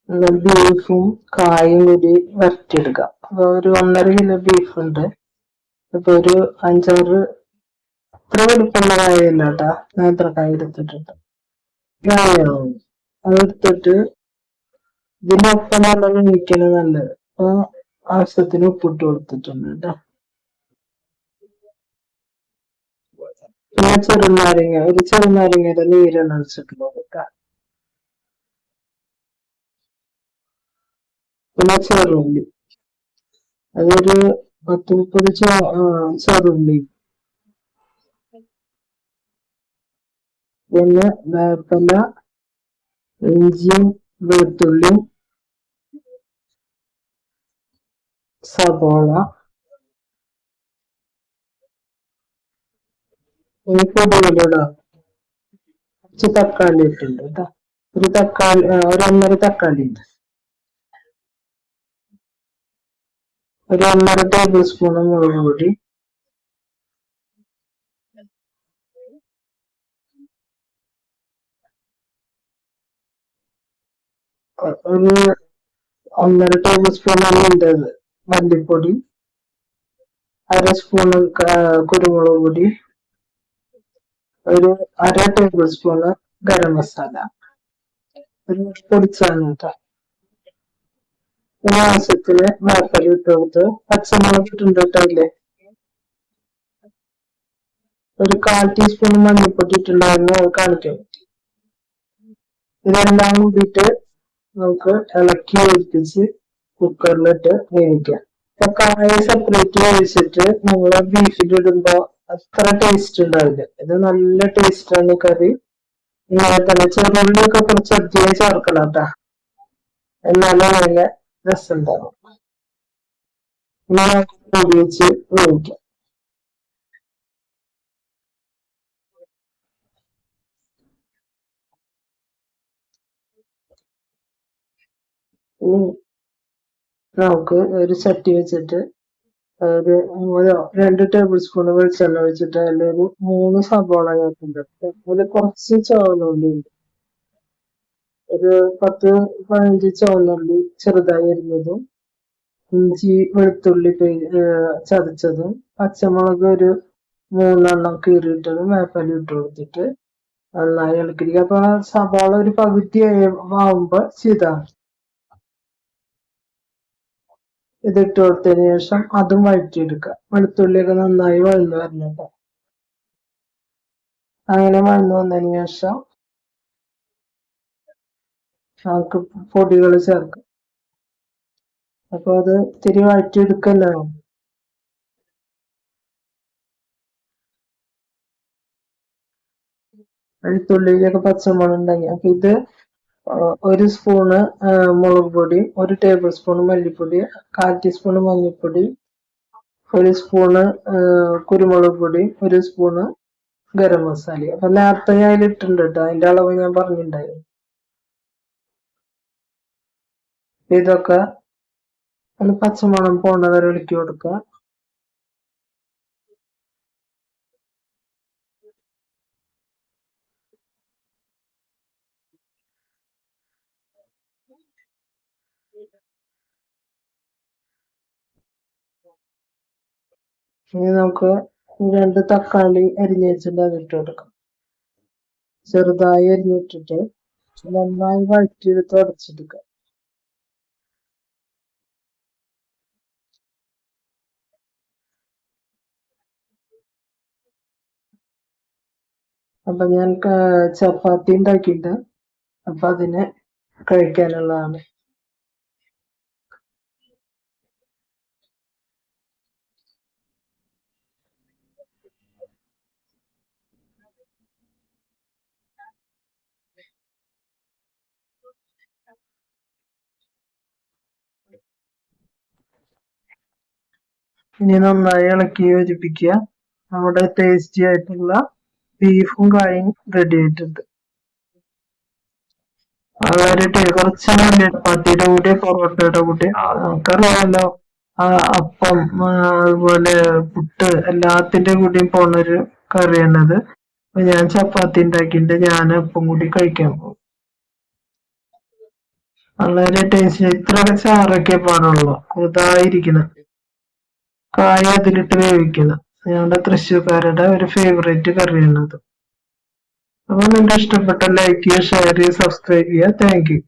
ബീഫും കായും കൂടി വരട്ടിയെടുക്കാം. അപ്പൊ ഒരു 1.5 കിലോ ബീഫ് ഉണ്ട്. അപ്പൊ ഒരു 5-6 അത്ര വലുപ്പമുള്ള കായല്ല കേട്ടാ, ഞാൻ അത്ര കായ എടുത്തിട്ടുണ്ട്. കായാവും അതെടുത്തിട്ട് ഇതിനൊപ്പം നല്ല വേവിക്കണം നല്ലത്. അപ്പൊ ആവശ്യത്തിന് ഉപ്പിട്ട് കൊടുത്തിട്ടുണ്ട് കേട്ടോ. പിന്നെ ഒരു ചെറുനാരങ്ങയുടെ നീരാണ് ഒഴിച്ചിട്ടുള്ളത് കേട്ടോ. പിന്നെ ചെറുള്ളി, അതൊരു 10-30 ചെറുള്ളി, പിന്നെ വേപ്പില, ഇഞ്ചിയും വെളുത്തുള്ളിയും, സബോള, ഈ പൊടികളിടാം. കുറച്ച് തക്കാളി ഇട്ടുണ്ട് കേട്ടോ. ഒരു 1.5 തക്കാളി ഉണ്ട്. ഒരു 1.5 ടേബിൾ സ്പൂൺ മുളക് പൊടി, ഒരു 1.5 ടേബിൾ സ്പൂൺ മല്ലിപ്പൊടി, 1/2 സ്പൂൺ കുരുമുളക് പൊടി, ഒരു 1/2 ടേബിൾ സ്പൂൺ ഗരം മസാല, ഒരു പൊടിച്ചാണ് കേട്ടോ. ആവശ്യത്തിന് വേപ്പില ഇട്ട് കൊടുത്ത് പച്ചമുളക് ഇട്ടുണ്ടിട്ടല്ലേ. ഒരു 1/4 ടീസ്പൂൺ മഞ്ഞൾപ്പൊടി ഇട്ടുണ്ടായിരുന്നു, അത് കാണിക്കാൻ പറ്റി. ഇതെല്ലാം കൂടിയിട്ട് നമുക്ക് ഇളക്കി ഒഴിപ്പിച്ച് കുക്കറിലിട്ട് വേവിക്കാം. അപ്പൊ കായ സെപ്പറേറ്റ് വേവിച്ചിട്ട് നമ്മള് ബീഫിലിടുമ്പോ അത്ര ടേസ്റ്റ് ഉണ്ടാവില്ല. ഇത് നല്ല ടേസ്റ്റ് ആണ് കറി. ഇങ്ങനെ തന്നെ ചെറുള്ളിയൊക്കെ കുറച്ചധികം ചേർക്കണം കേട്ടാ, എന്നാലും നല്ല രസം ഉണ്ടാവും. ഇങ്ങനെ ഉപയോഗിച്ച് വേവിക്കാം. ഇനി നമുക്ക് ഒരു ചട്ടി വെച്ചിട്ട് ഒരു 2 ടേബിൾ സ്പൂൺ വെളിച്ചെണ്ണ ഒഴിച്ചിട്ട് അതിലൊരു 3 സബോള ചേർക്കുന്നുണ്ട്. അതിൽ കുറച്ച് ചുവന്നുള്ളി ഉണ്ട്, ഒരു 10-15 ചുവന്നുള്ളി ചെറുതായി അരിഞ്ഞതും, ഇഞ്ചി വെളുത്തുള്ളി ചതച്ചതും, പച്ചമുളക് ഒരു 3 കീറിയിട്ടതും, വേപ്പില ഇട്ട് കൊടുത്തിട്ട് നന്നായി ഇളക്കിയിരിക്കുക. അപ്പൊ സവാള ഒരു പകുതി ആവുമ്പോ ചെയ്താണ് ഇതിട്ട് കൊടുത്തതിന് ശേഷം അതും വഴറ്റിയെടുക്കുക. വെളുത്തുള്ളിയൊക്കെ നന്നായി വഴന്നു വരണം. അങ്ങനെ വഴന്നു വന്നതിന് ശേഷം നമുക്ക് പൊടികൾ ചേർക്കാം. അപ്പൊ അത് ഇത്തിരി വഴറ്റിയെടുക്കല്ലോ. വെളുത്തുള്ളിയിലൊക്കെ പച്ചമുളക് ഉണ്ടെങ്കിൽ അപ്പൊ ഇത് 1 സ്പൂണ് മുളക് പൊടി, 1 ടേബിൾ സ്പൂൺ മല്ലിപ്പൊടി, 1/4 ടീസ്പൂൺ മഞ്ഞൾപ്പൊടി, 1 സ്പൂണ് കുരുമുളക് പൊടി, 1 സ്പൂണ് ഗരം മസാല. അപ്പൊ നേരത്തെ ഞാൻ ഇട്ടിട്ടുണ്ട് കേട്ടോ, അതിന്റെ അളവ് ഞാൻ പറഞ്ഞിട്ടുണ്ടായിരുന്നു. ഇതൊക്കെ ഒന്ന് പച്ചമണം പോണ വരെ ഇളക്കി കൊടുക്കുക. ഇനി നമുക്ക് 2 തക്കാളി അരിഞ്ഞു വെച്ചിട്ട് അത് ഇട്ട് കൊടുക്കാം. ചെറുതായി അരിഞ്ഞിട്ടിട്ട് നന്നായി വഴറ്റിയെടുത്ത് ഉടച്ചെടുക്കുക. അപ്പൊ ഞാൻ ചപ്പാത്തി ഉണ്ടാക്കിയിട്ട് അപ്പൊ അതിന് കഴിക്കാനുള്ളതാണ്. ഇനി നന്നായി ഇളക്കി യോജിപ്പിക്കുക. നമ്മുടെ ടേസ്റ്റി ആയിട്ടുള്ള ബീഫും കായും റെഡി ആയിട്ടുണ്ട്. വളരെ കുറച്ച് ചപ്പാത്തിയുടെ കൂടെ പൊറോട്ടയുടെ കൂടെ നമുക്കറിയാമല്ലോ, അപ്പം അതുപോലെ പുട്ട് എല്ലാത്തിന്റെ കൂടിയും പോണൊരു കറിയാണത്. അപ്പൊ ഞാൻ ചപ്പാത്തി ഉണ്ടാക്കിയിട്ട് ഞാൻ അപ്പം കൂടി കഴിക്കാൻ പോകും. വളരെ ടേസ്റ്റ്. ഇത്രയൊക്കെ ചാറൊക്കെ പാടുള്ളൂ. ഇതായിരിക്കണം. കായ അതിലിട്ട് വേവിക്കണം. ഞങ്ങളുടെ തൃശ്ശൂർക്കാരുടെ ഒരു ഫേവറേറ്റ് കറിയാണത്. അപ്പൊ നിങ്ങൾക്ക് ഇഷ്ടപ്പെട്ട ലൈക്ക് ചെയ്യുക, ഷെയർ ചെയ്യുക, സബ്സ്ക്രൈബ് ചെയ്യുക. Thank you.